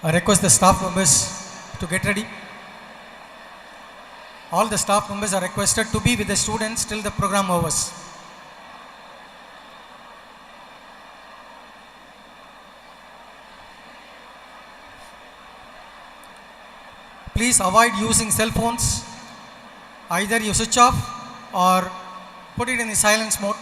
I request the staff members to get ready. All the staff members are requested to be with the students till the program overs. Please avoid using cell phones. Either you switch off or put it in the silence mode.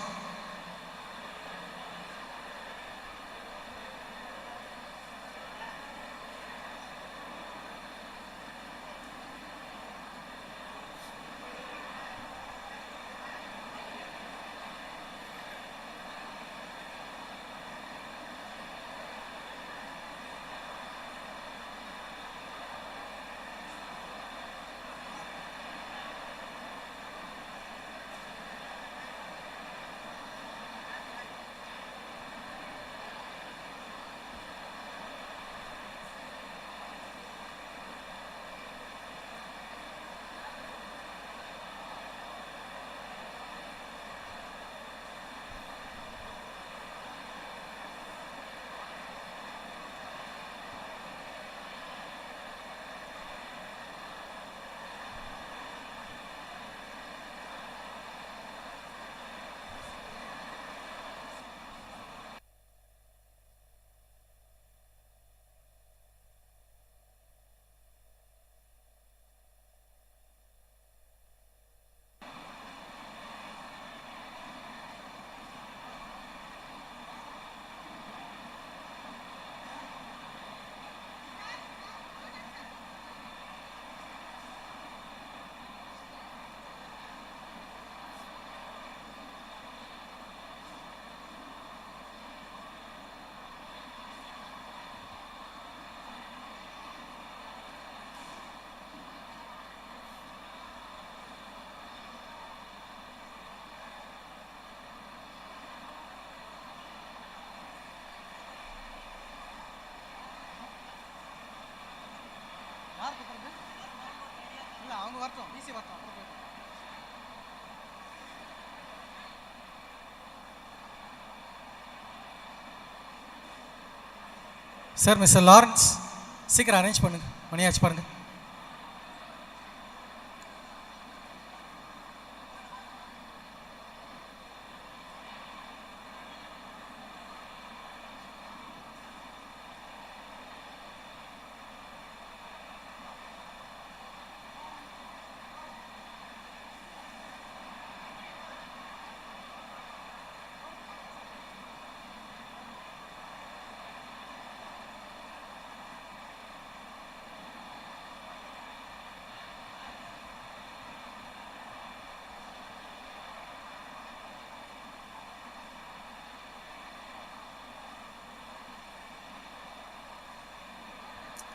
Sir, Mr. Lawrence, சீக்கிரம் arrange பண்ணுங்க, மணியாச்சு பாருங்க.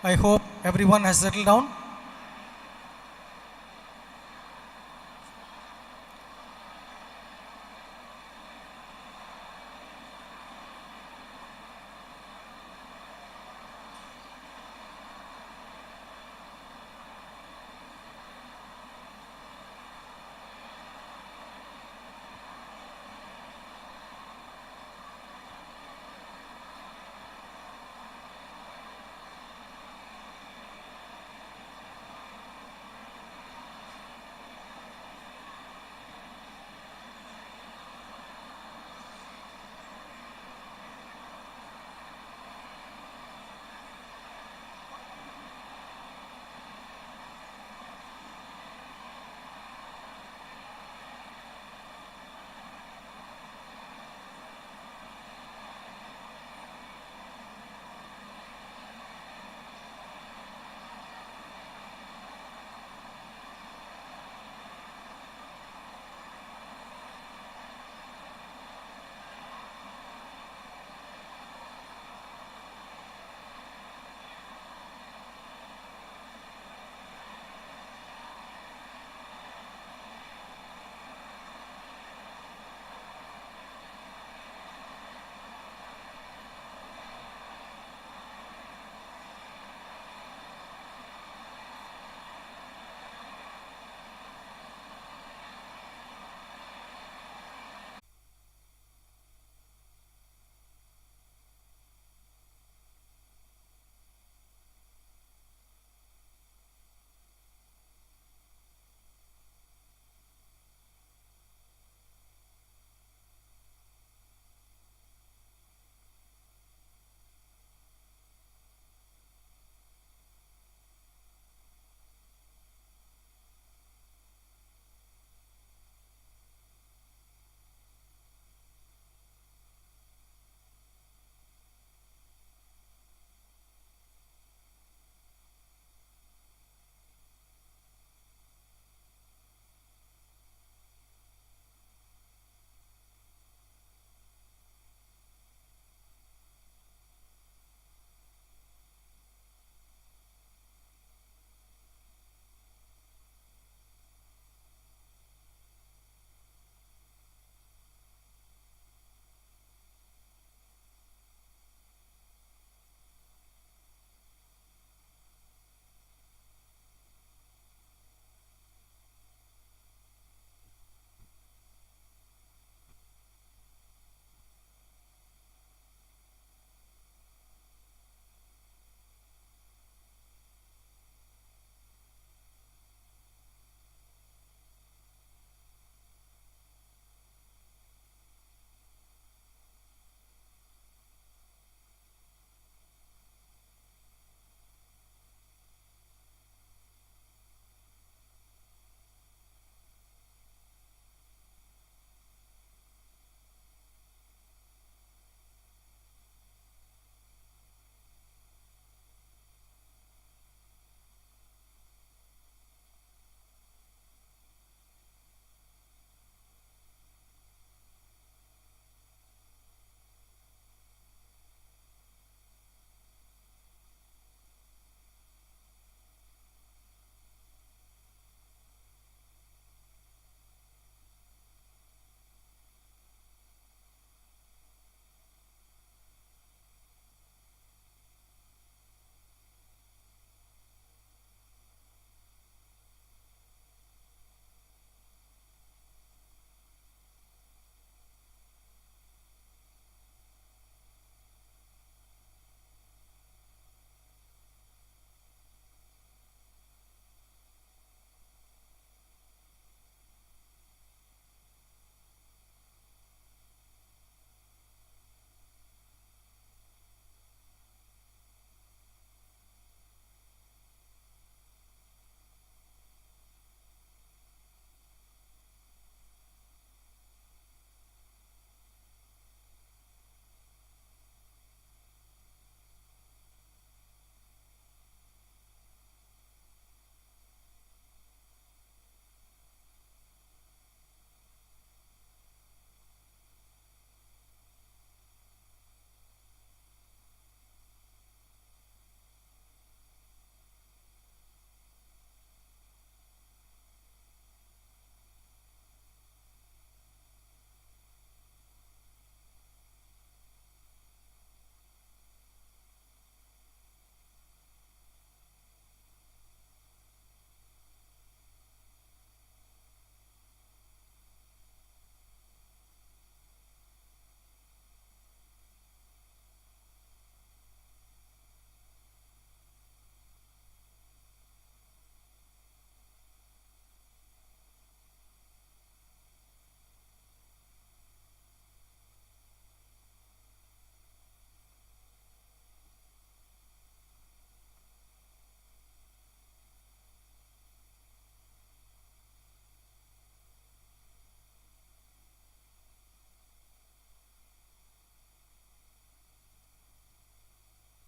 I hope everyone has settled down.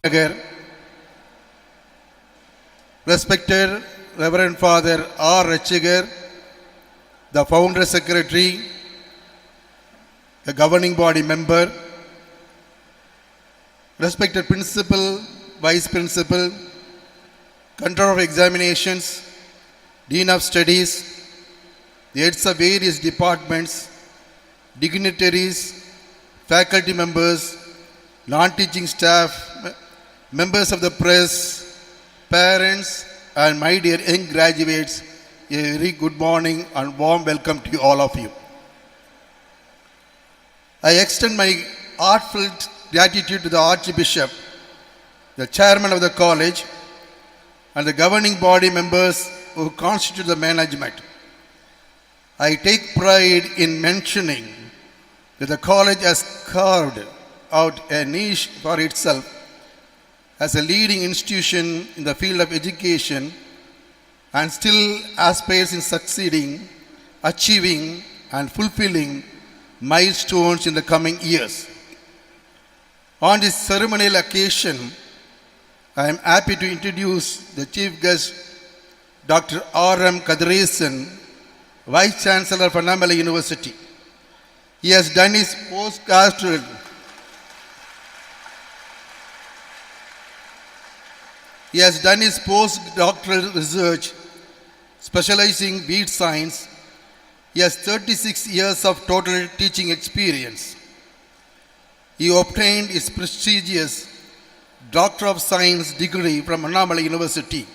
Pathakar, respected Reverend Father R. Rachigar, the Founder Secretary, the Governing Body Member, respected Principal, Vice Principal, Controller of Examinations, Dean of Studies, the heads of various departments, dignitaries, faculty members, non-teaching staff, members of the press, parents, and my dear young graduates, a very good morning and warm welcome to all of you. I extend my heartfelt gratitude to the Archbishop, the chairman of the college, and the governing body members who constitute the management. I take pride in mentioning that the college has carved out a niche for itself as a leading institution in the field of education and still aspires in succeeding, achieving, and fulfilling milestones in the coming years. On this ceremonial occasion, I am happy to introduce the chief guest, Dr. R.M. Kadresan, Vice Chancellor of ANNAI University. He has done his postdoctoral research specializing weed science. He has 36 years of total teaching experience. He obtained his prestigious Doctor of Science degree from ANNAI University.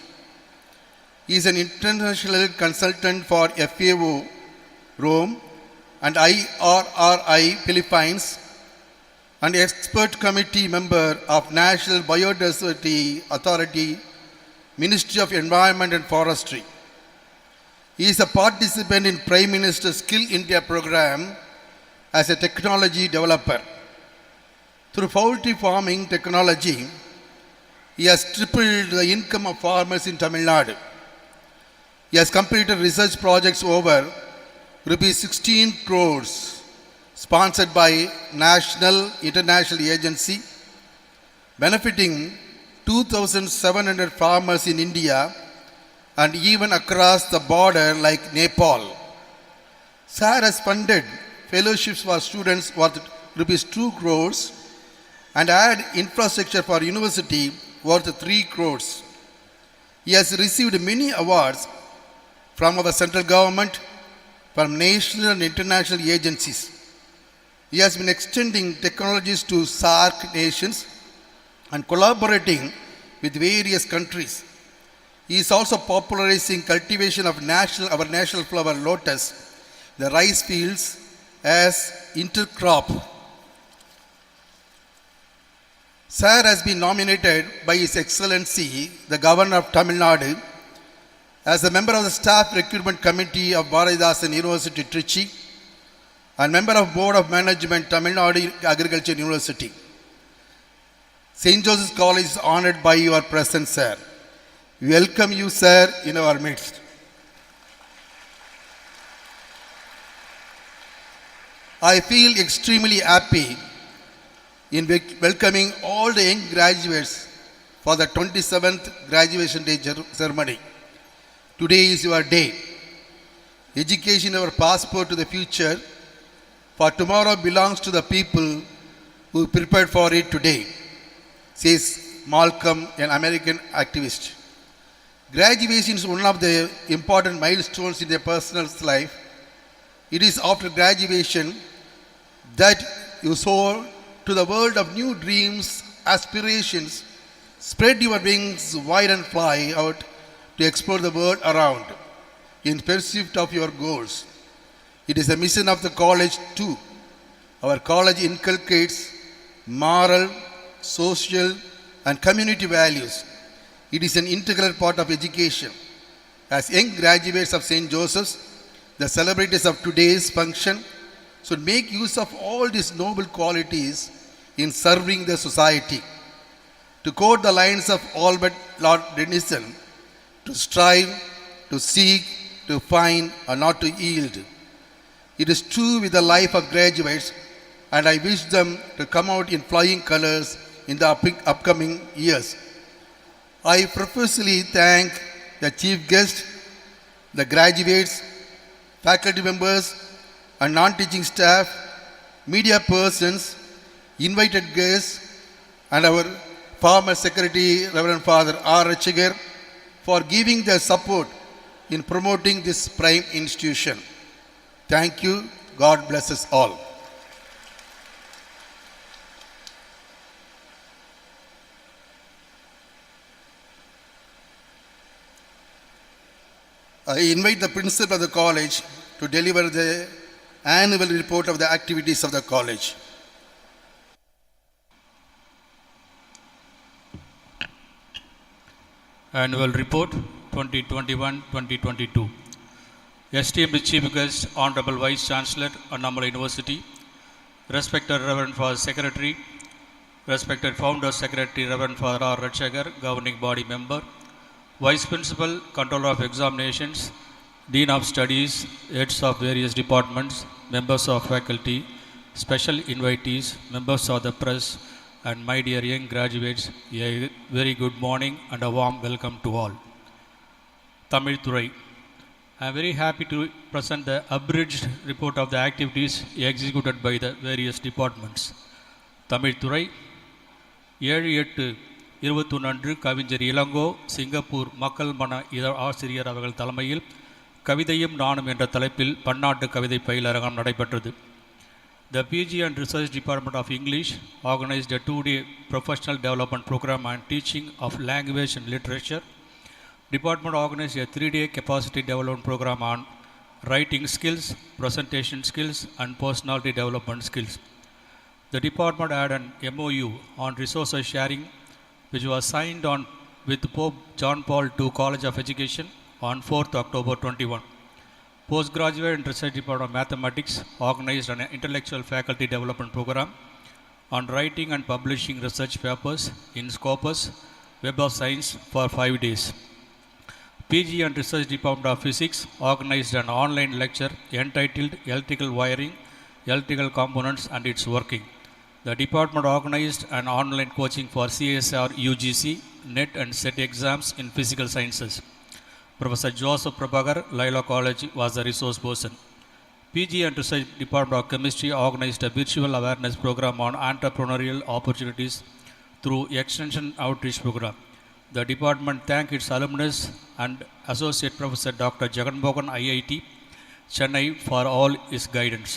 He is an international consultant for FAO Rome and IRRI Philippines and expert committee member of National Biodiversity Authority, Ministry of Environment and Forestry. He is a participant in Prime Minister's Skill India program as a technology developer. Through poultry farming technology, he has tripled the income of farmers in Tamil Nadu. He has completed research projects over rupees 16 crores sponsored by national, international agency, benefiting 2,700 farmers in India and even across the border like Nepal. SAR has funded fellowships for students worth rupees 2 crores and had infrastructure for university worth 3 crores. He has received many awards from our central government, from national and international agencies. He has been extending technologies to SAARC nations and collaborating with various countries. He is also popularizing cultivation of our national flower lotus, the rice fields, as intercrop. Sir has been nominated by His Excellency, the Governor of Tamil Nadu, as a member of the Staff Recruitment Committee of Bharatidasan University, Trichy, and member of Board of Management, Tamil Nadu Agriculture University. St. Joseph's College is honored by your presence, sir. We welcome you, sir, in our midst. I feel extremely happy in welcoming all the young graduates for the 27th graduation day ceremony. Today is your day. Education is our passport to the future, for tomorrow belongs to the people who prepared for it today, says Malcolm, an American activist. Graduation is one of the important milestones in a person's life. It is after graduation that you soar to the world of new dreams, aspirations, spread your wings wide and fly out to explore the world around in pursuit of your goals. It is the mission of the college too. Our college inculcates moral, social, and community values. It is an integral part of education. As young graduates of St. Joseph's, the celebrities of today's function should make use of all these noble qualities in serving the society. To quote the lines of Albert Lord Tennyson, to strive, to seek, to find, and not to yield. It is true with the life of graduates, and I wish them to come out in flying colors in the upcoming years. I profusely thank the chief guest, the graduates, faculty members, and non-teaching staff, media persons, invited guests, and our former secretary, Reverend Father R. Rachagar, for giving their support in promoting this prime institution. Thank you. God bless us all. I invite the principal of the college to deliver the annual report of the activities of the college. Annual Report 2021-2022. Esteemed Chief Guest, Honorable Vice Chancellor, Annamala University, respected Reverend Father Secretary, respected Founder Secretary Reverend Father R. Rachagar, Governing Body Member, Vice Principal, Controller of Examinations, Dean of Studies, heads of various departments, members of faculty, special invitees, members of the press, and my dear young graduates, a very good morning and a warm welcome to all. Tamil Thurai. I am very happy to present the abridged report of the activities executed by the various departments. Tamil Thurai, 7/8/21 அன்று கவிஞர் Ilango Singapore மக்கள் மன இதழ் ஆசிரியர் அவர்கள் தலைமையில் கவிதையும் நானும் என்ற தலைப்பில் பன்னாட்டு கவிதை பயிலரங்கம் நடைபெற்றது. The PG and Research Department of English organized a 2-day professional development program on teaching of language and literature. Department organized a 3-day capacity development program on writing skills, presentation skills, and personality development skills. The department had an MOU on resources sharing, which was signed on with Pope John Paul II College of Education on 4th October 21. Postgraduate and Research Department of Mathematics organized an intellectual faculty development program on writing and publishing research papers in Scopus, Web of Science for 5 days. PG and Research Department of Physics organized an online lecture entitled Electrical Wiring, Electrical Components and its Working. The department organized an online coaching for CSR UGC, NET and SET exams in physical sciences. Professor Joseph Prabhakar, Laila College, was the resource person. PG and Research Department of Chemistry organized a virtual awareness program on entrepreneurial opportunities through Extension Outreach Program. The department thanked its alumnus and Associate Professor Dr. Jagan Mohan, IIT, Chennai, for all his guidance.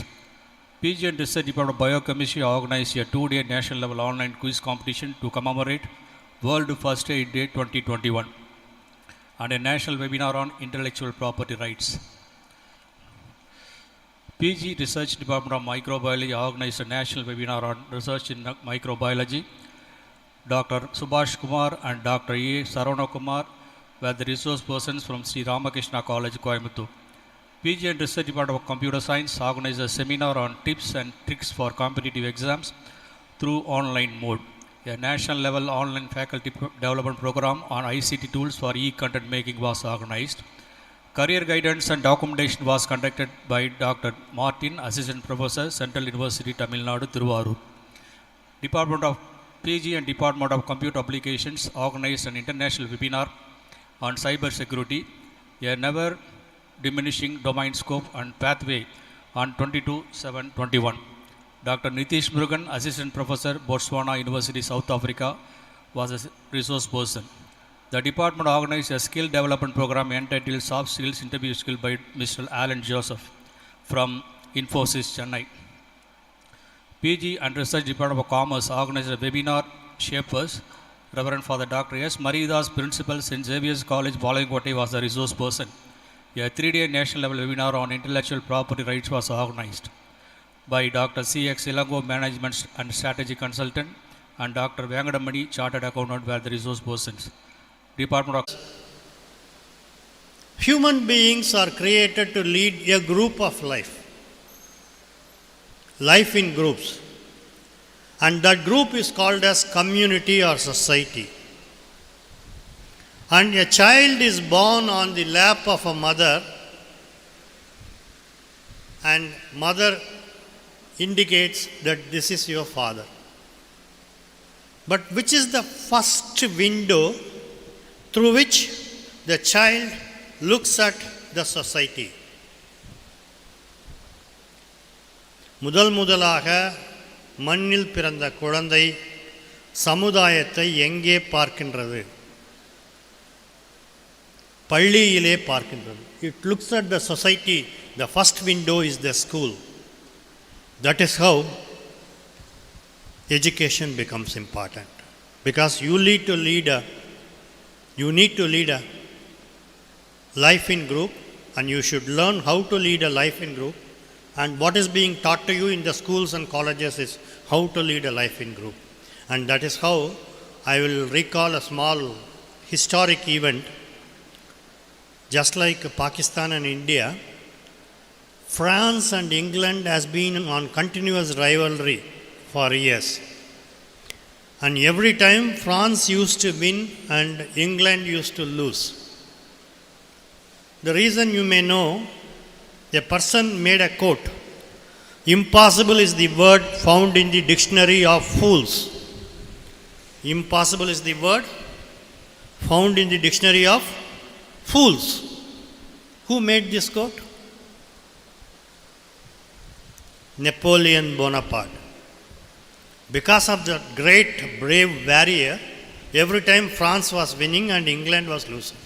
PG and Research Department of Biochemistry organized a 2-day national level online quiz competition to commemorate World First Aid Day 2021 and a national webinar on intellectual property rights. PG Research Department of Microbiology organized a national webinar on research in microbiology. Dr. Subhash Kumar and Dr. A. Saravana Kumar were the resource persons from Sri Ramakrishna College, Coimbatore. PG and Research Department of Computer Science organized a seminar on tips and tricks for competitive exams through online mode. A national level online faculty development program on ICT tools for e-content making was organized. Career guidance and documentation was conducted by Dr. Martin, Assistant Professor, Central University, Tamil Nadu, Thiruvarur. Department of PG and Department of Computer Applications organized an international webinar on cyber security, a never diminishing domain scope and pathway on 22/7/21. Dr. Nitish Murugan, Assistant Professor, Botswana University, South Africa, was a resource person. The department organized a skill development program entitled Soft Skills Interview Skill by Mr. Alan Joseph from Infosys, Chennai. PG and Research Department of Commerce organized a webinar Shapers. Reverend Father Dr. S. Maridas, Principal, St. Joseph'S College, Balangote, was the resource person. A 3-day national level webinar on intellectual property rights was organized by Dr. C.X. Ilango, Management and Strategy Consultant, and Dr. Vengadamani, Chartered Accountant, were the resource persons. Department of Human beings are created to lead a group of life in groups, and that group is called as community or society. And a child is born on the lap of a mother, and mother indicates that this is your father. But which is the first window through which the child looks at the society? முதலாக மண்ணில் பிறந்த குழந்தை சமுதாயத்தை எங்கே பார்க்கின்றது? பள்ளியிலே பார்க்கின்றது. It looks at the society. The first window is the school. That is how education becomes important. Because you need to lead a life in group, and you should learn how to lead a life in group. And what is being taught to you in the schools and colleges is how to lead a life in group. And that is how I will recall a small historic event. Just like Pakistan and India, France and England has been on continuous rivalry for years. And every time France used to win and England used to lose. The reason you may know, a person made a quote. Impossible is the word found in the dictionary of fools. Impossible is the word found in the dictionary of fools. Who made this quote? Napoleon Bonaparte. Because of the great brave warrior, every time France was winning and England was losing.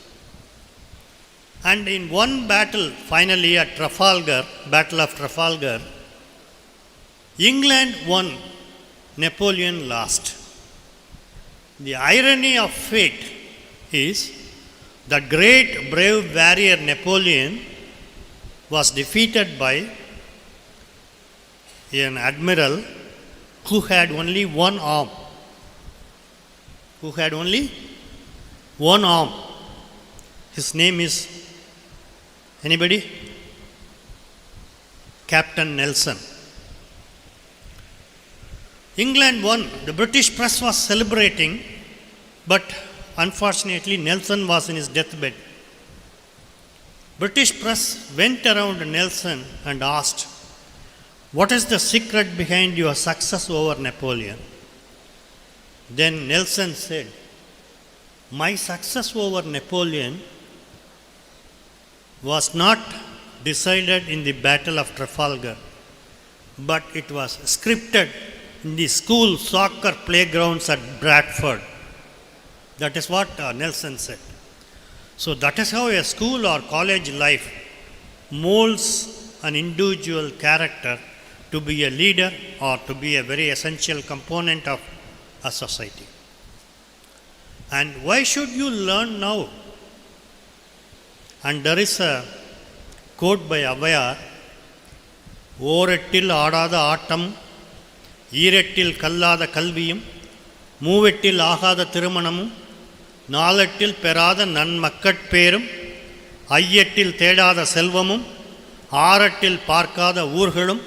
And in one battle, finally at Trafalgar, Battle of Trafalgar, England won, Napoleon lost. The irony of fate is that great brave warrior Napoleon was defeated by an admiral who had only one arm. Who had only one arm. His name is, anybody? Captain Nelson. England won. The British press was celebrating, but unfortunately Nelson was in his deathbed. British press went around Nelson and asked, "What is the secret behind your success over Napoleon?" Then Nelson said, "My success over Napoleon was not decided in the Battle of Trafalgar, but it was scripted in the school soccer playgrounds at Bradford." That is what Nelson said. So that is how a school or college life molds an individual character to be a leader or to be a very essential component of a society. And why should you learn now? And there is a quote by Avayar, "ஓரெட்டில் ஆடாத ஆட்டம், ஈரெட்டில் கல்லாத கல்வியும், மூவெட்டில் ஆகாத திருமணமும், நாலெட்டில் பெறாத நன்மக்கட்பேரும், ஐயெட்டில் தேடாத செல்வமும், ஆறெட்டில் பார்க்காத ஊர்களும்,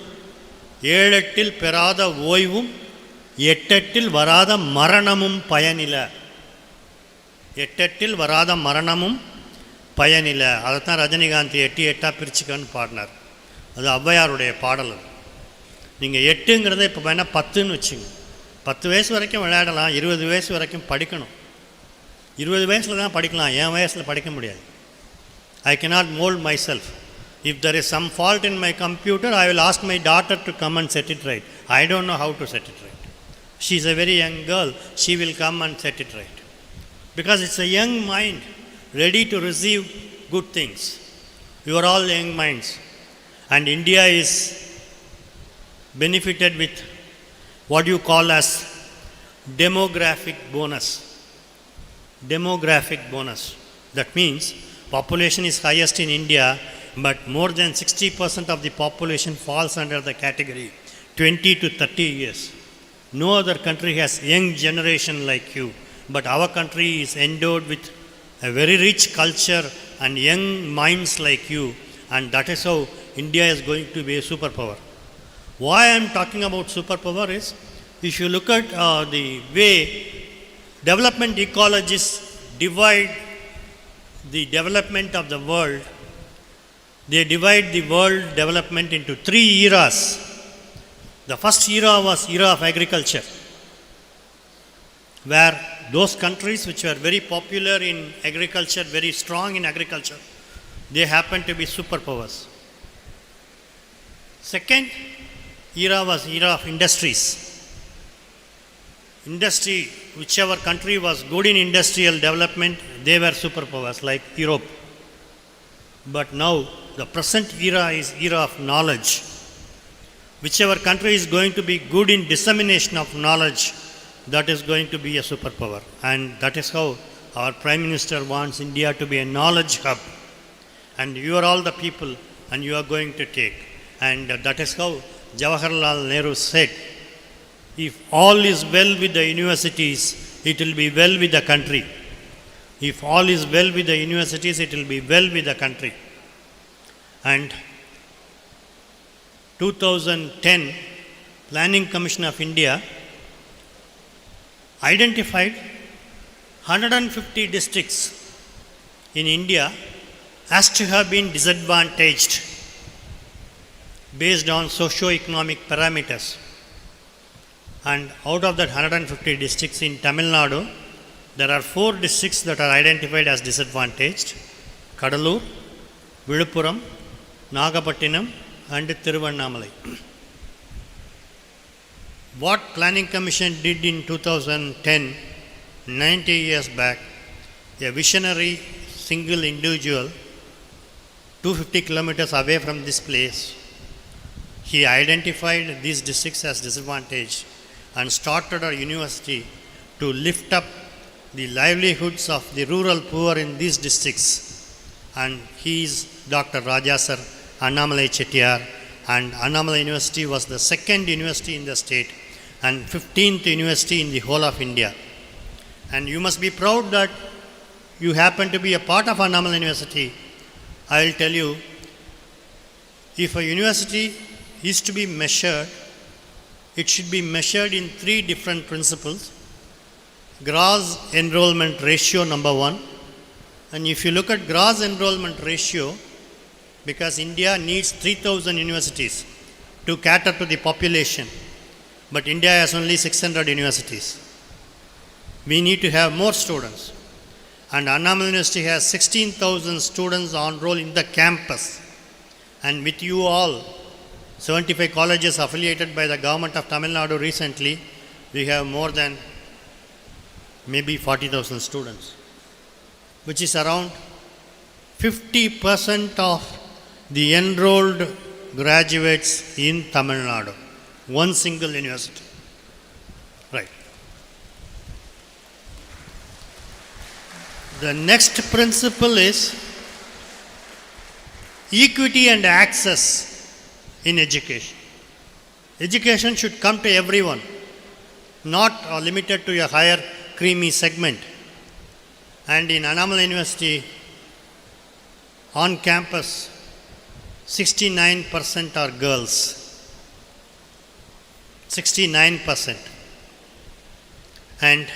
ஏழெட்டில் பெறாத ஓய்வும், எட்டெட்டில் வராத மரணமும் பயனில." எட்டெட்டில் வராத மரணமும் பயனில. அதைத்தான் ரஜினிகாந்த் 8 பிரிச்சுக்கன்னு பாடினார். அது ஔவையாருடைய பாடல். அது நீங்கள் 8ங்கிறத இப்போ வேணால் 10ன்னு வச்சுங்க. 10 வயசு வரைக்கும் விளையாடலாம், 20 வயசு வரைக்கும் படிக்கணும். 20 வயசில் தான் படிக்கலாம், என் வயசில் படிக்க முடியாது. I cannot mold myself. If there is some fault in my computer, I will ask my daughter to come and set it right. I don't know how to set it right. She is a very young girl. She will come and set it right. Because it's a young mind ready to receive good things. You are all young minds. And India is benefited with what you call as demographic bonus. Demographic bonus. That means population is highest in India, but more than 60% of the population falls under the category 20 to 30 years. No other country has young generation like you, but our country is endowed with a very rich culture and young minds like you, and that is how India is going to be a superpower. Why I am talking about superpower is, if you look at the way development ecologists divide the development of the world, they divide the world development into 3 eras. The first era was era of agriculture. where those countries which were very popular in agriculture, very strong in agriculture, they happen to be superpowers. Second era was era of industries. Industry, whichever country was good in industrial development, they were superpowers like Europe. But now the present era is era of knowledge. Whichever country is going to be good in dissemination of knowledge, that is going to be a superpower. And that is how our Prime Minister wants India to be a knowledge hub. And you are all the people and you are going to take. And that is how Jawaharlal Nehru said, if all is well with the universities, it will be well with the country. If all is well with the universities, it will be well with the country. And 2010, Planning Commission of India identified 150 districts in India as to have been disadvantaged based on socio-economic parameters. And out of that 150 districts in Tamil Nadu, there are 4 districts that are identified as disadvantaged: Cuddalore, Viluppuram, Nagapattinam and Thiruvannamalai. What Planning Commission did in 2010, 90 years back, a visionary single individual, 250 kilometers away from this place, he identified these districts as disadvantaged and started a university to lift up the livelihoods of the rural poor in these districts. And he is Dr. Rajasar Annamalai Chettiar, and Annamalai University was the second university in the state and 15th university in the whole of India. And you must be proud that you happen to be a part of Annamalai University. I will tell you, if a university is to be measured, it should be measured in 3 different principles. Gross enrollment ratio, number 1. And if you look at gross enrollment ratio, because India needs 3,000 universities to cater to the population, but India has only 600 universities. We need to have more students. And Annamalai University has 16,000 students on roll in the campus. And with you all, 75 colleges affiliated by the government of Tamil Nadu recently, we have more than maybe 40,000 students, which is around 50% of the enrolled graduates in Tamil Nadu. One single university. Right. The next principle is equity and access in education. Education should come to everyone, not limited to a higher creamy segment. And in Annamalai University, on campus, 69% are girls. 69%. And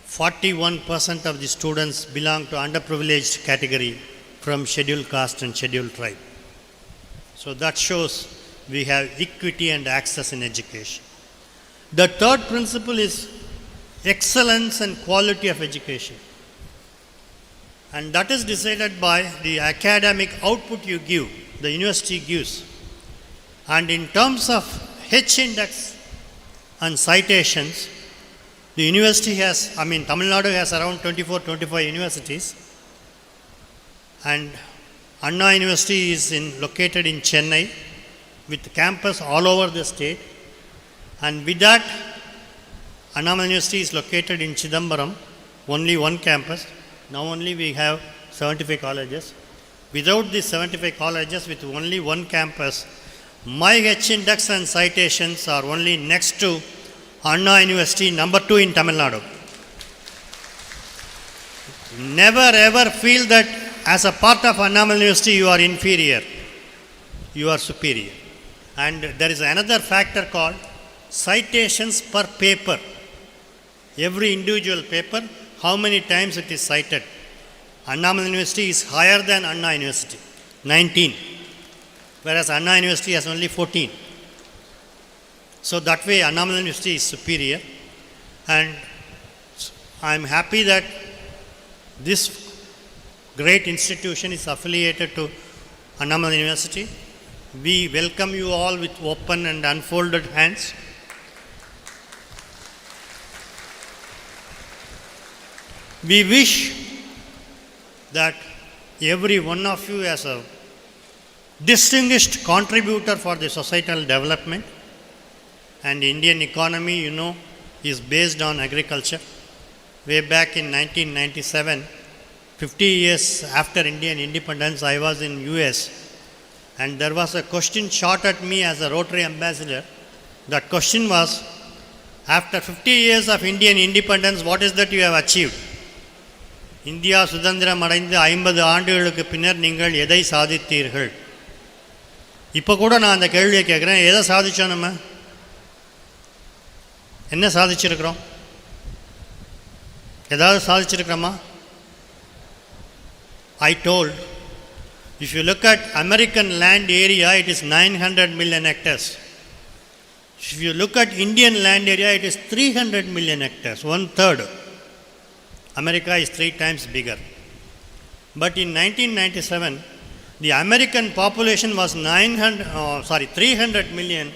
41% of the students belong to underprivileged category from scheduled caste and scheduled tribe. So that shows we have equity and access in education. The third principle is excellence and quality of education. And that is decided by the academic output you give, the university gives. And in terms of H index and citations, the university has, Tamil Nadu has around 25 universities. And ANNAI University is located in Chennai with campus all over the state. And with that, Annamalai University is located in Chidambaram, only one campus. Now only we have 75 colleges. Without these 75 colleges, with only one campus, my H index and citations are only next to ANNAI University, number 2 in Tamil Nadu. Never ever feel that as a part of Annamalai University you are inferior. You are superior. And there is another factor called citations per paper. Every individual paper, how many times it is cited. Annamalai University is higher than ANNAI University, 19. Whereas ANNAI University has only 14. So that way Annamalai University is superior. And I am happy that this great institution is affiliated to ANNAI University. We welcome you all with open and unfolded hands. We wish that every one of you as a distinguished contributor for the societal development, and Indian economy, you know, is based on agriculture. Way back in 1997, 50 years after Indian independence, I was in US, and there was a question shot at me as a Rotary ambassador. That question was, after 50 years of Indian independence, what is that you have achieved? India சுதந்திரம் அடைந்து 50 ஆண்டுகளுக்கு பின்னர் நீங்கள் எதை சாதித்தீர்கள்? இப்போ கூட நான் அந்த கேள்வியை கேட்குறேன், எதை சாதித்தோம்? நம்ம என்ன சாதிச்சிருக்கிறோம்? ஏதாவது சாதிச்சிருக்கிறோமா? I told, if you look at American land area, it is 900 million hectares. If you look at Indian land area, it is 300 million hectares, 1/3. America is 3 times bigger. But in 1997, the American population was 300 million,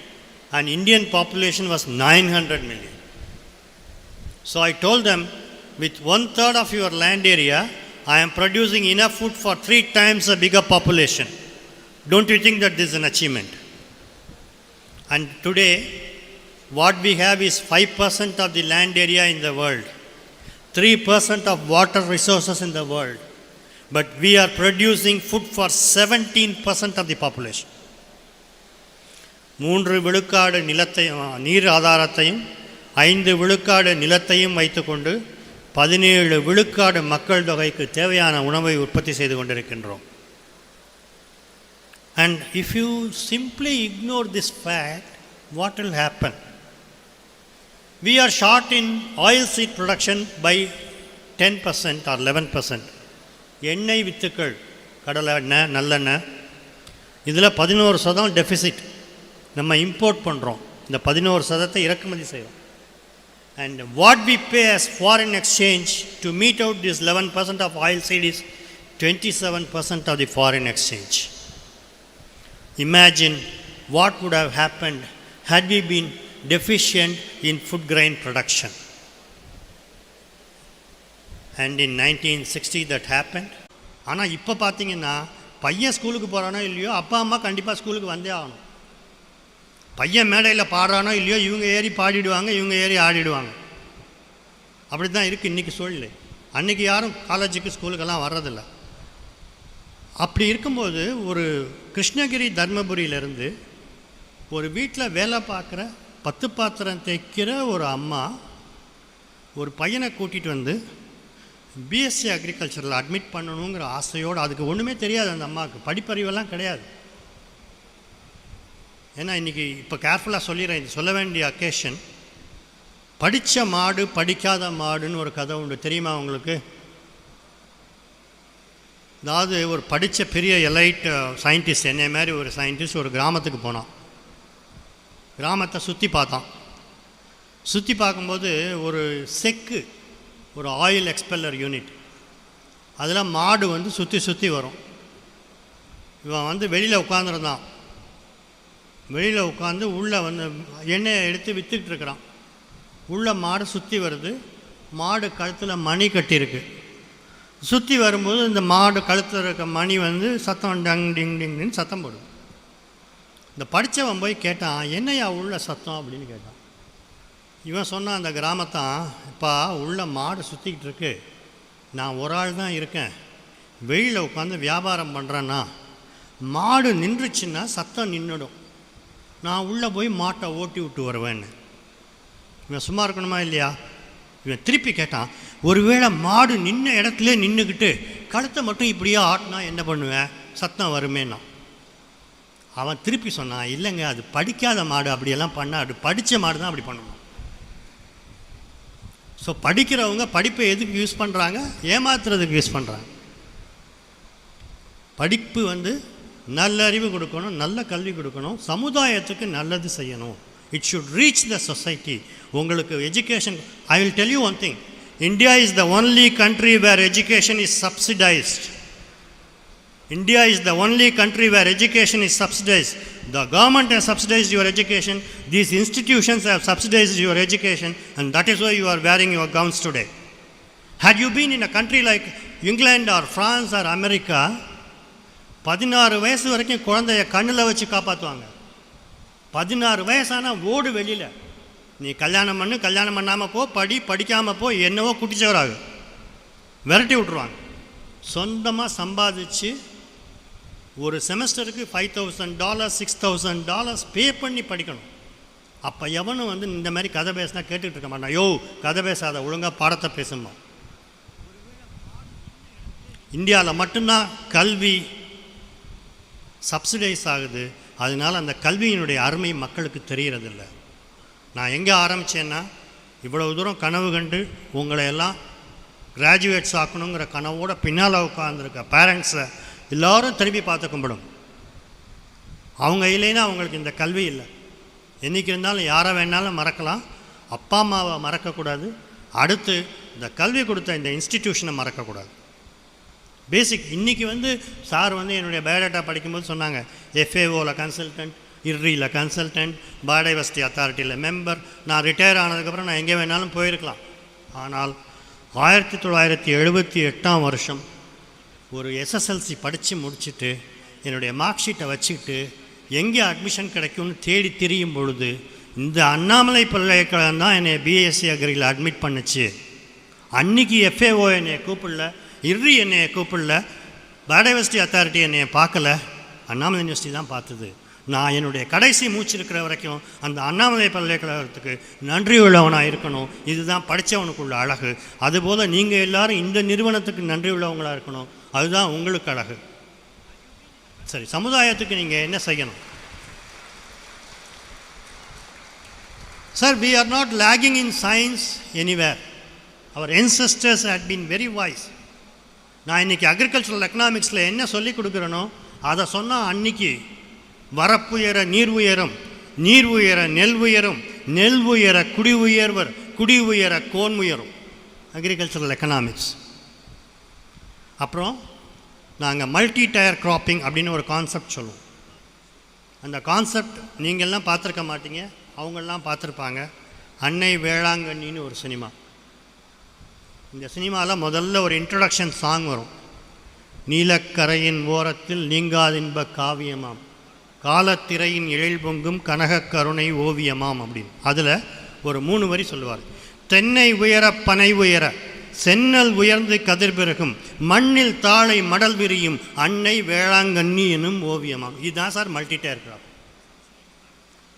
and Indian population was 900 million. So I told them, with 1/3 of your land area, I am producing enough food for 3 times a bigger population. Don't you think that this is an achievement? And today, what we have is 5% of the land area in the world, 3% of water resources in the world, but we are producing food for 17% of the population. 3 விழுக்காடு நிலத்தையும் நீர் ஆதாரத்தையும் 5 விழுக்காடு நிலத்தையும் வைத்துக்கொண்டு 17 விழுக்காடு மக்கள் தொகைக்கு தேவையான உணவை உற்பத்தி செய்து கொண்டிருக்கின்றோம். And if you simply ignore this fact, what will happen? We are short in oilseed production by 10% or 11%. எண்ணெய் வித்துக்கள், கடலை எண்ணெய், நல்லெண்ணெய், இதில் 11% டெஃபிசிட் நம்ம இம்போர்ட் பண்ணுறோம். இந்த 11% இறக்குமதி செய்கிறோம். And what we pay as foreign exchange to meet out this 11% of oilseed is 27% of the foreign exchange. Imagine what would have happened had we been deficient in food grain production. And in 1960 that happened. ஆனால் இப்போ பார்த்தீங்கன்னா பையன் ஸ்கூலுக்கு போகிறானோ இல்லையோ, அப்பா அம்மா கண்டிப்பாக ஸ்கூலுக்கு வந்தே ஆகணும். பையன் மேடையில் பாடுறானோ இல்லையோ, இவங்க ஏறி பாடிடுவாங்க, இவங்க ஏறி ஆடிடுவாங்க. அப்படி தான் இருக்குது இன்றைக்கி சூழ்நிலை. அன்றைக்கி யாரும் காலேஜுக்கு ஸ்கூலுக்கெல்லாம் வர்றதில்ல. அப்படி இருக்கும்போது ஒரு கிருஷ்ணகிரி தர்மபுரியிலேருந்து ஒரு வீட்டில் வேலை பார்க்குற 10 பாத்திரம் தைக்கிற ஒரு அம்மா ஒரு பையனை கூட்டிகிட்டு வந்து பிஎஸ்சி அக்ரிகல்ச்சரில் அட்மிட் பண்ணணுங்கிற ஆசையோடு, அதுக்கு ஒன்றுமே தெரியாது அந்த அம்மாவுக்கு, படிப்பறிவெல்லாம் கிடையாது. ஏன்னா இன்றைக்கி இப்போ கேர்ஃபுல்லாக சொல்லிடுறேன், இது சொல்ல வேண்டிய அக்கேஷன். படித்த மாடு படிக்காத மாடுன்னு ஒரு கதை உண்டு, தெரியுமா உங்களுக்கு? அதாவது ஒரு படித்த பெரிய எலைட் சயின்டிஸ்ட், என்னை மாதிரி ஒரு சயின்டிஸ்ட் ஒரு கிராமத்துக்கு போனான். கிராமத்தை சுற்றி பார்த்தான். சுற்றி பார்க்கும்போது ஒரு செக்கு, ஒரு ஆயில் எக்ஸ்பெல்லர் யூனிட், அதில் மாடு வந்து சுற்றி சுற்றி வரும். இவன் வந்து வெளியில் உட்காந்துருந்தான். வெளியில் உட்காந்து உள்ளே வந்து எண்ணெயை எடுத்து விற்றுக்கிட்டு இருக்கிறான். உள்ளே மாடு சுற்றி வருது. மாடு கழுத்தில் மணி கட்டியிருக்கு. சுற்றி வரும்போது இந்த மாடு கழுத்தில் இருக்க மணி வந்து சத்தம் டங் டிங் டிங்னு சத்தம் போடுது. இந்த படித்தவன் போய் கேட்டான், என்னையா உள்ள சத்தம் அப்படின்னு கேட்டான். இவன் சொன்னான், அந்த கிராமத்தான், இப்போ உள்ள மாடு சுற்றிக்கிட்டு இருக்கு, நான் ஒரு ஆள் தான் இருக்கேன், வெளியில் உட்காந்து வியாபாரம் பண்ணுறேன்னா மாடு நின்றுச்சுன்னா சத்தம் நின்றுடும், நான் உள்ளே போய் மாட்டை ஓட்டி விட்டு வருவேன்னு. இவன் சும்மா இருக்கணுமா இல்லையா? இவன் திருப்பி கேட்டான், ஒருவேளை மாடு நின்ன இடத்துல நின்றுக்கிட்டு கழுத்தை மட்டும் இப்படியே ஆட்டினா என்ன பண்ணுவேன், சத்தம் வருமேன்னா. அவன் திருப்பி சொன்னான், இல்லைங்க, அது படிக்காத மாடு அப்படியெல்லாம் பண்ணால், அது படித்த மாடு தான் அப்படி பண்ணணும். ஸோ படிக்கிறவங்க படிப்பை எதுக்கு யூஸ் பண்ணுறாங்க? ஏமாத்துறதுக்கு யூஸ் பண்ணுறாங்க. படிப்பு வந்து நல்ல அறிவு கொடுக்கணும், நல்ல கல்வி கொடுக்கணும், சமுதாயத்துக்கு நல்லது செய்யணும். It should reach the society. உங்களுக்கு education, I will tell you one thing, India is the only country where education is subsidized. India is the only country where education is subsidized. The government has subsidized your education, these institutions have subsidized your education, and that is why you are wearing your gowns today. Had you been in a country like England or France or America, 16 வயசு வரைக்கும் குழந்தைய கண்ணில் வச்சு காப்பாற்றுவாங்க. 16 வயசானா ஓடு வெளியில், நீ கல்யாணம் பண்ணு, கல்யாணம் பண்ணாமல் போ, படிக்காமல் போ, என்னவோ குட்டிச்சவராகு, விரட்டி விட்ருவாங்க. சொந்தமாக சம்பாதிச்சு ஒரு செமஸ்டருக்கு $5,000 $6,000 பே பண்ணி படிக்கணும். அப்போ எவனும் வந்து இந்த மாதிரி கதை பேசினா கேட்டுக்கிட்டு இருக்க மாட்டான். யோ கதை பேசாத, ஒழுங்காக பாடத்தை பேசணும். இந்தியாவில் மட்டும்தான் கல்வி சப்சிடைஸ் ஆகுது. அதனால் அந்த கல்வியினுடைய அருமை மக்களுக்கு தெரிகிறதில்ல. நான் எங்கே ஆரம்பித்தேன்னா, இவ்வளவு தூரம் கனவு கண்டு உங்களை எல்லாம் கிராஜுவேட்ஸ் ஆக்கணுங்கிற கனவோட பின்னால் உட்காந்துருக்க பேரண்ட்ஸை எல்லோரும் திரும்பி பார்த்து கும்பிடும். அவங்க இல்லைன்னா அவங்களுக்கு இந்த கல்வி இல்லை. என்றைக்கு இருந்தாலும் யாரை வேணாலும் மறக்கலாம், அப்பா அம்மாவை மறக்கக்கூடாது, அடுத்து இந்த கல்வி கொடுத்த இந்த இன்ஸ்டிடியூஷனை மறக்கக்கூடாது. பேசிக். இன்றைக்கி வந்து சார் வந்து என்னுடைய பயோடேட்டா படிக்கும்போது சொன்னாங்க, எஃப்ஏஓவில் கன்சல்டன்ட், இர்ரியில் கன்சல்டன்ட், பயோடைவர்சிட்டி அத்தாரிட்டியில் மெம்பர். நான் ரிட்டையர் ஆனதுக்கப்புறம் நான் எங்கே வேணாலும் போயிருக்கலாம். ஆனால் 1978ஆம் வருஷம் ஒரு எஸ்எஸ்எல்சி படித்து முடிச்சுட்டு என்னுடைய மார்க் ஷீட்டை வச்சுக்கிட்டு எங்கே அட்மிஷன் கிடைக்கும்னு தேடி திரியும் பொழுது இந்த அண்ணாமலை பல்கலைக்கழகம் தான் என்னை பிஎஸ்சி அக்ரியில் அட்மிட் பண்ணுச்சு. அன்றைக்கி எஃப்ஏஓ என்னை கூப்பிடல, இர்ரி என்னை கூப்பிடல, பயோடைவர்சிட்டி அத்தாரிட்டி என்னை பார்க்கல, அண்ணாமலை யூனிவர்சிட்டி தான் பார்த்தது. நான் என்னுடைய கடைசி மூச்சு இருக்கிற வரைக்கும் அந்த அண்ணாமலை பல்கலைக்கழகத்துக்கு நன்றி உள்ளவனாக இருக்கணும். இதுதான் படித்தவனுக்குள்ள அழகு. அதுபோல் நீங்கள் எல்லோரும் இந்த நிறுவனத்துக்கு நன்றி உள்ளவங்களாக இருக்கணும். அதுதான் உங்களுக்கு அழகு. சரி, சமுதாயத்துக்கு நீங்கள் என்ன செய்யணும்? Sir, we are not lagging in science anywhere. Our ancestors had been very wise. நான் இன்றைக்கி அக்ரிகல்ச்சரல் எக்கனாமிக்ஸில் என்ன சொல்லி கொடுக்குறேனோ அதை சொன்னால் அன்றைக்கி வரப்புயர நீர் உயரும், நீர் உயர நெல் உயரும், நெல் உயர குடி உயர்வர், குடி உயர கோன் உயரும். Agricultural economics. அப்புறம் நாங்கள் மல்டி டயர் கிராப்பிங் அப்படின்னு ஒரு கான்செப்ட் சொல்லுவோம். அந்த கான்செப்ட் நீங்கள்லாம் பார்த்துருக்க மாட்டீங்க, அவங்கெல்லாம் பார்த்துருப்பாங்க. அன்னை வேளாங்கண்ணின்னு ஒரு சினிமா. இந்த சினிமாவில் முதல்ல ஒரு இன்ட்ரடக்ஷன் சாங் வரும். நீலக்கரையின் ஓரத்தில் நீங்காதின்ப காவியமாம், காலத்திரையின் எழில் பொங்கும் கனக கருணை ஓவியமாம் அப்படின்னு. அதில் ஒரு 3 வரி சொல்லுவார். தென்னை உயர பனை உயர, சென்னல் உயர்ந்து கதிர் பெருகும், மண்ணில் தாழை மடல் விரியும், அன்னை வேளாங்கண்ணி எனும் ஓவியமாம். இதுதான் சார் மல்டி டயர் கிராப்.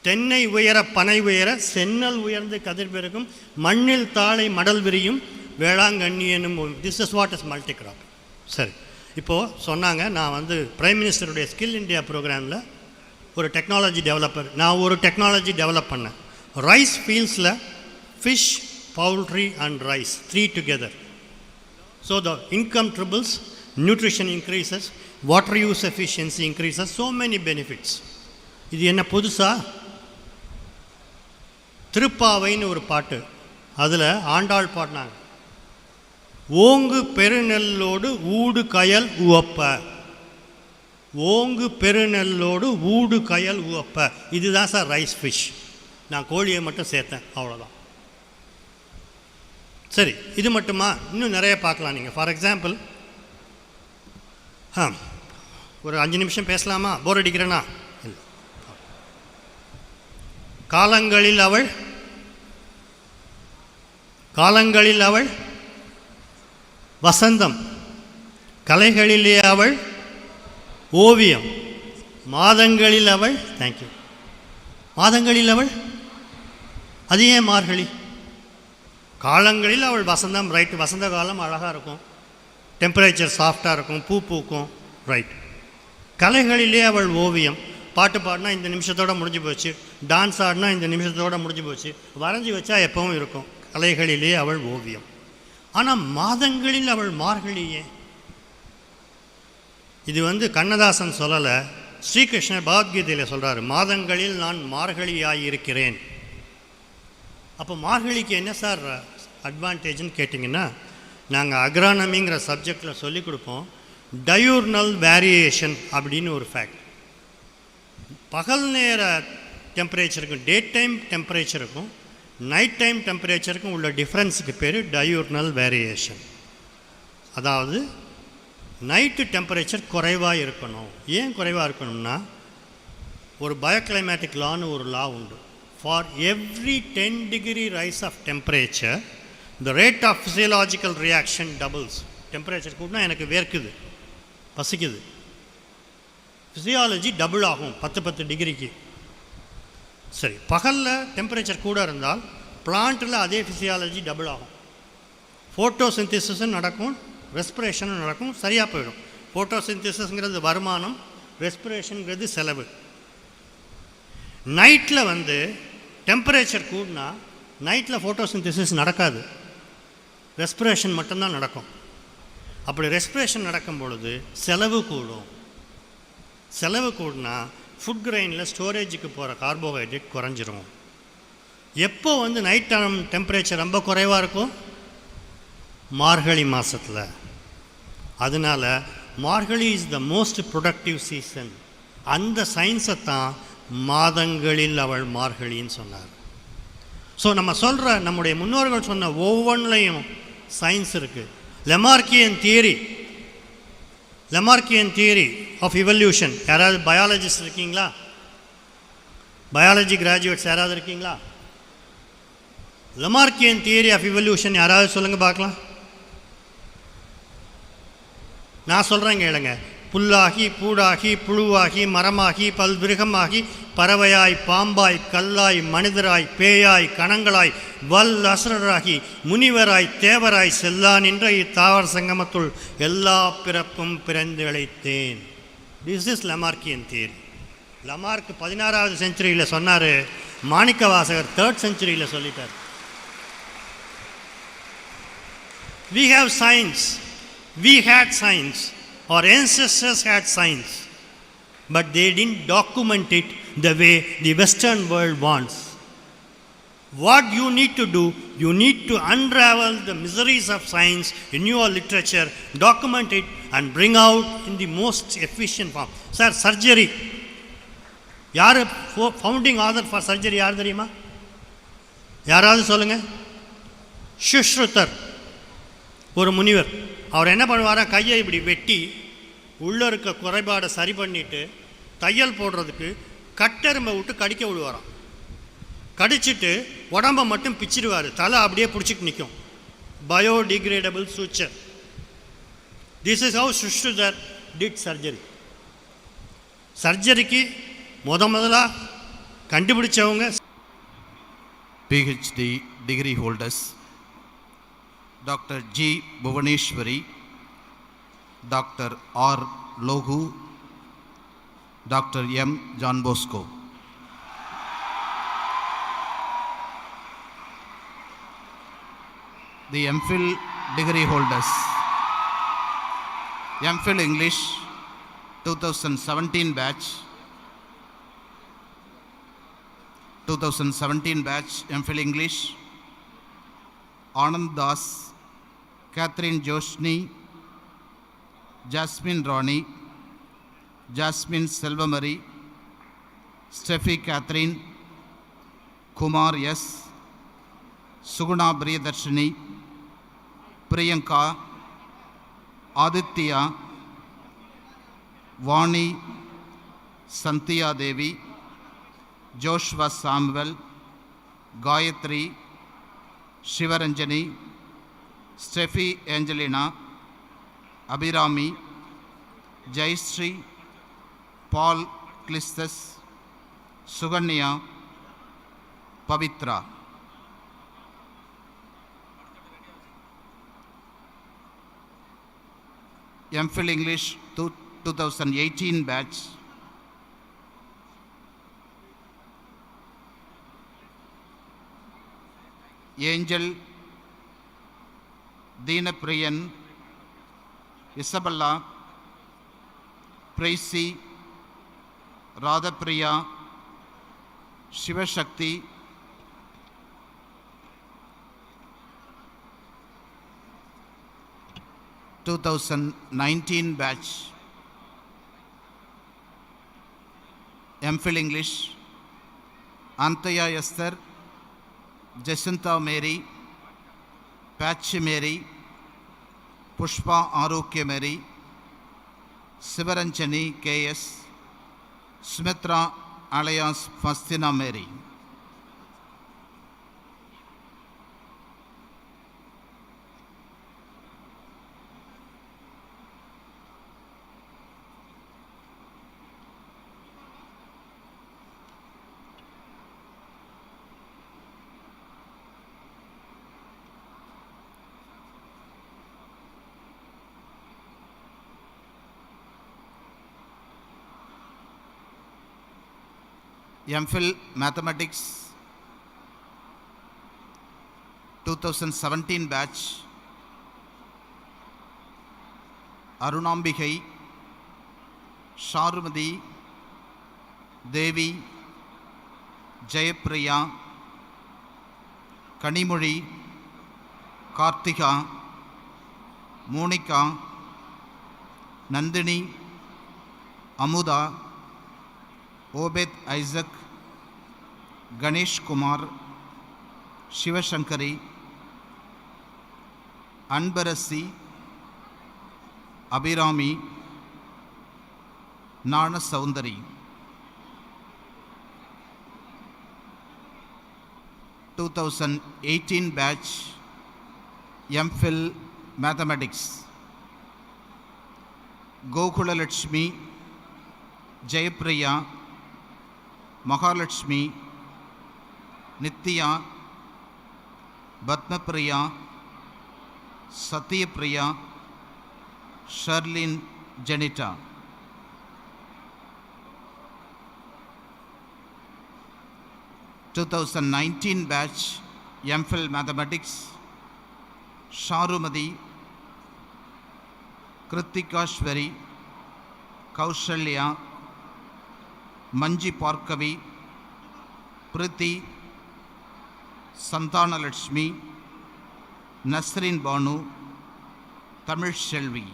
தென்னை உயர பனை உயர, சென்னல் உயர்ந்து கதிர் பெருகும், மண்ணில் தாழை மடல் விரியும், வேளாங்கண்ணி எனும். This is what is multi graph. சரி, இப்போது சொன்னாங்க, நான் வந்து பிரைம் மினிஸ்டருடைய ஸ்கில் இந்தியா ப்ரோக்ராமில் ஒரு டெக்னாலஜி டெவலப்பர். நான் ஒரு டெக்னாலஜி டெவலப் பண்ணேன். ரைஸ் ஃபீல்ட்ஸில் fish, poultry and rice 3 together. So the income triples, nutrition increases, water use efficiency increases, so many benefits. இது என்ன புதுசா? திருப்பாவைன்னு ஒரு பாட்டு, அதில் ஆண்டாள் பாடினாங்க, ஓங்கு பெருநெல்லோடு ஊடு கயல் உவப்ப, ஓங்கு பெருநெல்லோடு ஊடு கயல் உவப்ப. இதுதான் சார் ரைஸ் ஃபிஷ். நான் கோழியை மட்டும் சேர்த்தேன், அவ்வளோதான். சரி, இது மட்டுமா? இன்னும் நிறைய பார்க்கலாம் நீங்கள். ஃபார் எக்ஸாம்பிள், ஒரு 5 நிமிஷம் பேசலாமா? போர் அடிக்கிறேன்னா? இல்லை. காலங்களில் அவள் வசந்தம், கலைகளிலே அவள் ஓவியம், மாதங்களில் அவள், தேங்க்யூ, மாதங்களில் அவள், அது ஏன் மார்கழி? காலங்களில் அவள் வசந்தம், ரைட். வசந்த காலம் அழகாக இருக்கும், டெம்பரேச்சர் சாஃப்டாக இருக்கும், பூ பூக்கும், ரைட். கலைகளிலே அவள் ஓவியம், பாட்டு பாடினா இந்த நிமிஷத்தோடு முடிஞ்சு போச்சு, டான்ஸ் ஆடினா இந்த நிமிஷத்தோடு முடிஞ்சு போச்சு, வரைஞ்சி வச்சா எப்பவும் இருக்கும். கலைகளிலே அவள் ஓவியம். ஆனால் மாதங்களில் அவள் மார்கழியே. இது வந்து கண்ணதாசன் சொல்லலை, ஸ்ரீகிருஷ்ணர் பகவத்கீதையில் சொல்கிறார், மாதங்களில் நான் மார்கழியாயிருக்கிறேன். அப்போ மார்கழிக்கு என்ன சார் அட்வான்டேஜ்னு கேட்டிங்கன்னா, நாங்கள் அக்ரானமிங்கிற சப்ஜெக்டில் சொல்லிக் கொடுப்போம். டயூர்னல் வேரியேஷன் அப்படின்னு ஒரு ஃபேக்ட். பகல் நேர டெம்பரேச்சருக்கும் டே டைம் டெம்பரேச்சருக்கும் நைட் டைம் டெம்பரேச்சருக்கும் உள்ள டிஃப்ரென்ஸுக்கு பேர் டயூர்னல் வேரியேஷன். அதாவது நைட்டு டெம்பரேச்சர் குறைவாக இருக்கணும். ஏன் குறைவாக இருக்கணும்னா, ஒரு பயோக்ளைமேட்டிக் லான்னு ஒரு லா உண்டு. For every 10 degree rise of temperature the rate of physiological reaction doubles. Temperature கூடனா எனக்கு வேர்க்குது, பசிக்குது, ஃபிசியாலஜி டபுள் ஆகும் 10 டிகிரிக்கு. சரி, பகலில் டெம்பரேச்சர் கூட இருந்தால் பிளான்ட்டில் அதே ஃபிசியாலஜி டபுள் ஆகும். ஃபோட்டோசிந்தசிஸும் நடக்கும், ரெஸ்பிரேஷனும் நடக்கும், சரியாக போயிடும். ஃபோட்டோசிந்தசிஸ்ங்கிறது வருமானம், ரெஸ்பிரேஷனுங்கிறது செலவு. நைட்டில் டெம்பரேச்சர் கூடனா நைட்டில் ஃபோட்டோசிந்தசிஸ் நடக்காது, ரெஸ்பிரேஷன் மட்டும்தான் நடக்கும். அப்படி ரெஸ்பிரேஷன் நடக்கும் பொழுது செலவு கூடும். செலவு கூடனா ஃபுட் கிரெயினில் ஸ்டோரேஜுக்கு போகிற கார்போஹைட்ரேட் குறைஞ்சிரும். எப்போ நைட் டைம் டெம்பரேச்சர் ரொம்ப குறைவாக இருக்கும்? மார்கழி மாதத்தில். அதனால் Margazhi is the most productive season. அந்த சயின்ஸை தான் மாதங்களில் அவள் மார்கழின்னு சொன்னார். ஸோ நம்ம சொல்கிற நம்முடைய முன்னோர்கள் சொன்ன ஒவ்வொன்றிலையும் சயின்ஸ் இருக்குது. லெமார்க்கியன் தியரி ஆஃப் இவல்யூஷன். யாராவது பயாலஜிஸ்ட் இருக்கீங்களா? பயாலஜி கிராஜுவேட்ஸ் யாராவது இருக்கீங்களா? லெமார்க்கியன் தியரி ஆஃப் இவல்யூஷன் யாராவது சொல்லுங்கள் பார்க்கலாம். நான் சொல்கிறேன் கேளுங்க. புல்லாகி, பூடாகி, புழுவாகி, மரமாகி, பல்விருகமாகி, பறவையாய், பாம்பாய், கல்லாய், மனிதராய், பேயாய், கணங்களாய், வல் அசுரராகி, முனிவராய், தேவராய், செல்லா நின்ற இத்தாவர சங்கமத்துள் எல்லா பிறப்பும் பிறந்து இழைத்தேன். This is Lamarckian theory. Lamarck 16வது செஞ்சுரியில் சொன்னார், மாணிக்க வாசகர் 3rd centuryயில் சொல்லிட்டார். We have science. We had science. Our ancestors had science. But they didn't document it the way the Western world wants. What you need to do, you need to unravel the miseries of science in your literature, document it and bring out in the most efficient form. Sir, surgery. யார் founding author for surgery யார் தெரியுமா? யாராவது சொல்லுங்கள். சுஷ்ருதர் ஒரு முனிவர். அவர் என்ன பண்ணுவாரா, கையை இப்படி வெட்டி உள்ளே இருக்க குறைபாடை சரி பண்ணிவிட்டு தையல் போடுறதுக்கு கட்டெரும்பை விட்டு கடிக்க விடுவாராம். கடிச்சிட்டு உடம்பை மட்டும் பிச்சிடுவார், தலை அப்படியே பிடிச்சிட்டு நிற்கும். Biodegradable suture. This is how சுஷ்ருதர் டிட் சர்ஜரி. சர்ஜரிக்கு முதலாக கண்டுபிடிச்சவங்க PhD degree holders Dr. G. Bhuvaneshwari, Dr. R. Logu, Dr. M. John Bosco. The MPhil degree holders. MPhil English 2017 batch. 2017 batch MPhil English Anand Das, Catherine Joshni, Jasmine Rani, Jasmine Selvamari, Steffi Catherine, Kumar S, Suguna Priyadarshini, Priyanka, Aditya, Vani, Santhya Devi, Joshua Samuel, Gayatri, Shivaranjani, Steffi Angelina, Abhirami, Jayashree, Paul Clistus, Suganya, Pavitra. MPhil English 2018 batch. Angel, Deenapriyan, Isabella, Tracy, Radhapriya, Shivashakti, 2019 batch, MPhil English, Antaya Esther, Jacinta Mary, Patchy Mary, Pushpa Arukya Mary, Sivaranjani KS, Smitra alias Fastina Mary. MPhil Mathematics 2017 batch, Arunambikai, Sharumadi, Devi, Jayapriya, Kanimuri, Kartika, Monica, Nandini, Amuda, Obed Isaac, Ganesh Kumar, Shivashankari, Anbarasi, Abhirami, Nana Soundari. 2018 batch, MPhil Mathematics, Gokula Lakshmi, Jayapriya, Mahalakshmi, Nitya, Batmapriya, Satyapriya, Sharlin Janita. 2019 batch, MPhil Mathematics, Sharumadi, Kritikashwari, Kaushalya, Manji Parkavi, Priti, Santana Lakshmi, Nasrin Banu, Tamil Shelvi.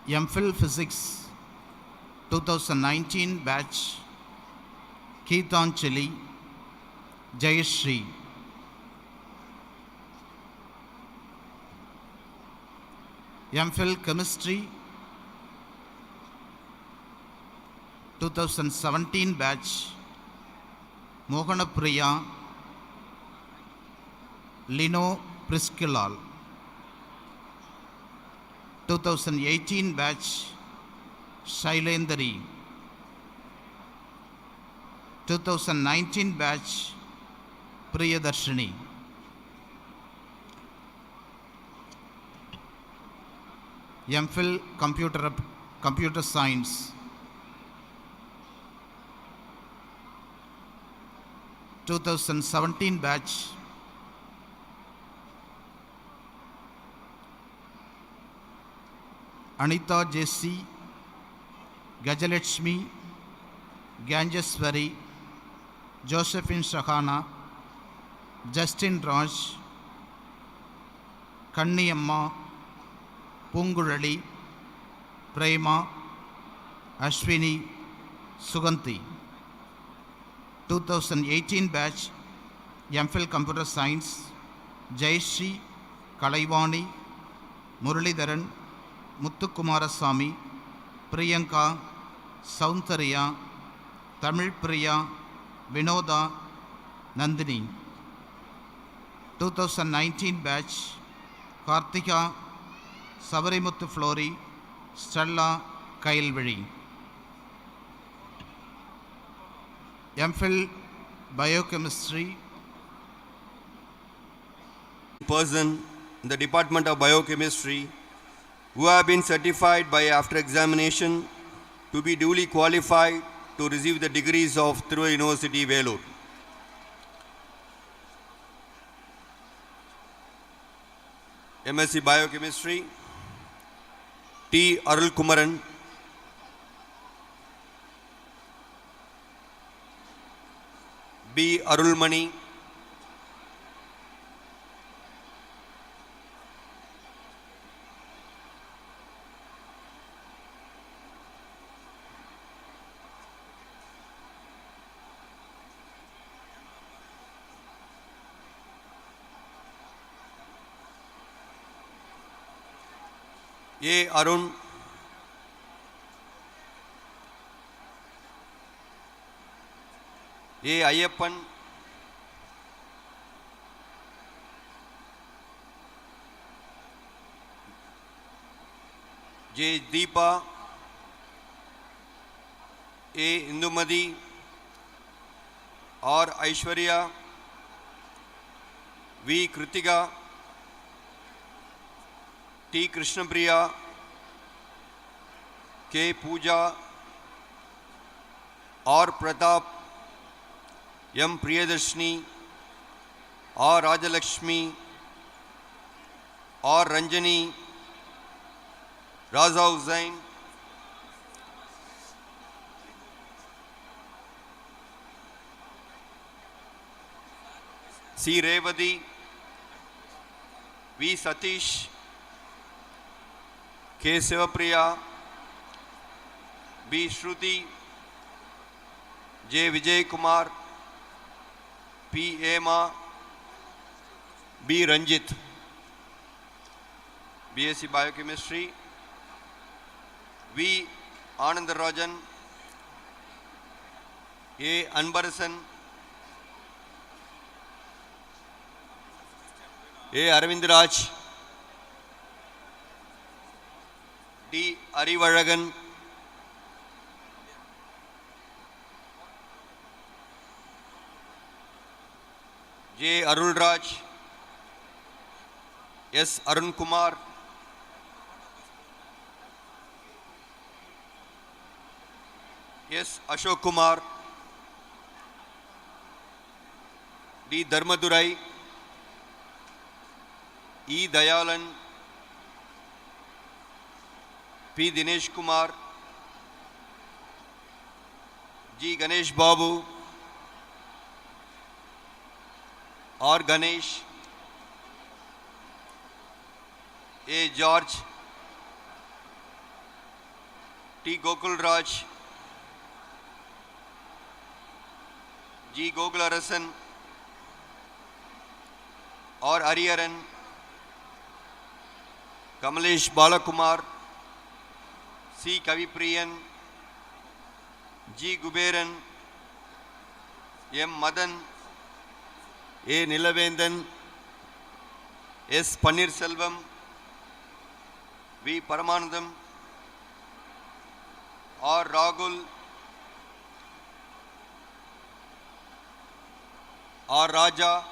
MPhil Physics 2019 batch, Keetanchali, Jayashri. MPhil Chemistry 2017 batch, Mohanapriya, Lino Priskilal. 2018 batch, Shailendari. 2019 batch, Priyadarshini. MPhil Computer Science. (2017) batch, Anita J.C., Gajalakshmi, Gangeswari, Josephine Shahana, Justin Raj, Kanniyamma, Pungurali, Prema, Ashwini, Suganti. 2018 batch, MPhil Computer Science, Jayashri, Kalaivani, Muralidharan, Muthukumarasamy, Priyanka, Soundarya, Tamil Priya, Vinoda, Nandini. 2019 batch, Kartika, Sabarimuthu Florey, Stella Kayalvizhi. MPhil biochemistry, person in the Department of Biochemistry who have been certified by after examination to be duly qualified to receive the degrees of Thiruva University, Vellore. MSc Biochemistry, T. Arul Kumaran, B. Arulmani, A. Arun, A. Ayyappan, J. Deepa, A. Indumadi, R. Aishwarya, V. Kritika, T. Krishnapriya, K. Pooja, R. Pratap, M. Priyadarshini, R. Rajalakshmi, R. Ranjani, Raza Hussain, C. Revati, V. Satish, K. Sivapriya, B. Shruti, J. Vijay Kumar, P. Ema, B. Ranjit. BSc Biochemistry, V. Anandarajan, A. Anbarasan, A. Aravindraj, D. Arivalagan, J. Arulraj, S. Arun Kumar, S. Ashok Kumar, D. Dharmadurai, E. Dayalan, P. Dinesh Kumar, G. Ganesh Babu, R. Ganesh, A. George, T. Gokul Raj, G. Gogularasan, R. Ariyaran, Kamalesh Balakumar, C. Kavipriyan, G. Guberan, M. Madan, A. Nilavendan, S. Pannirselvam, V. Paramanandam, R. Rahul, R. Raja,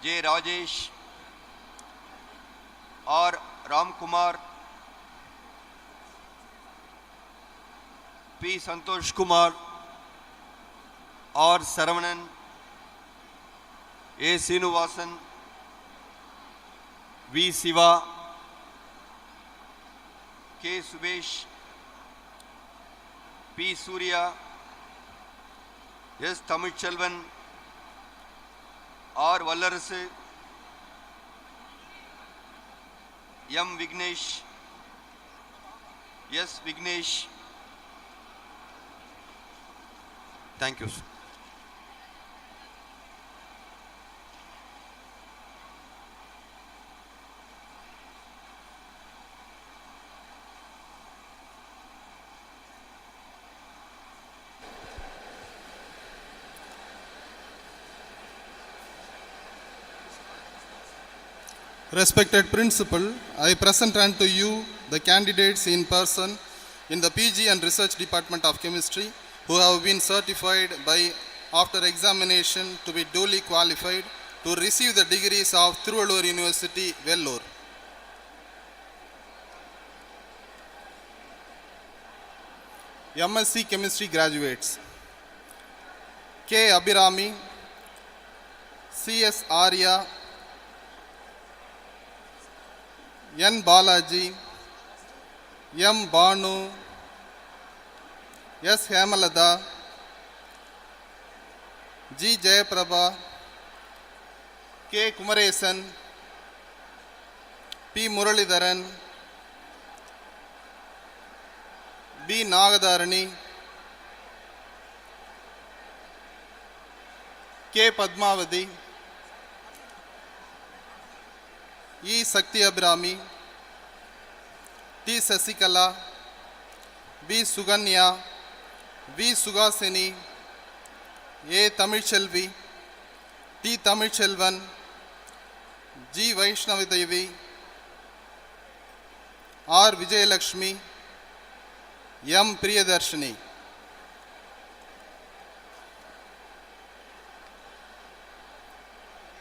J. Rajesh, R. Ramkumar, P. Santosh Kumar, R. Saravanan, A. Srinivasan, V. Siva, K. Subesh, P. Surya, S. Tamilchelvan, R. Vallarasu, M. Vignesh, S. Vignesh. Thank you, sir. Respected Principal, I present unto you the candidates in person in the PG and Research Department of Chemistry who have been certified by after examination to be duly qualified to receive the degrees of Cuddalore University, Vellore. MSc Chemistry graduates K. Abhirami, C.S. Arya, N. Balaji, M. Banu, S. Hemalada, G. Jayaprabha, K. Kumaresan, P. Muralidharan, B. Nagadharani, K. Padmavati, E. Sakti Abhirami, T. Sasikala, B. Suganya, V. Sugasini, A. Tamilchelvi, T. Tamilchelvan, G. Vaishnavidevi, R. Vijayalakshmi, M. Priyadarshini.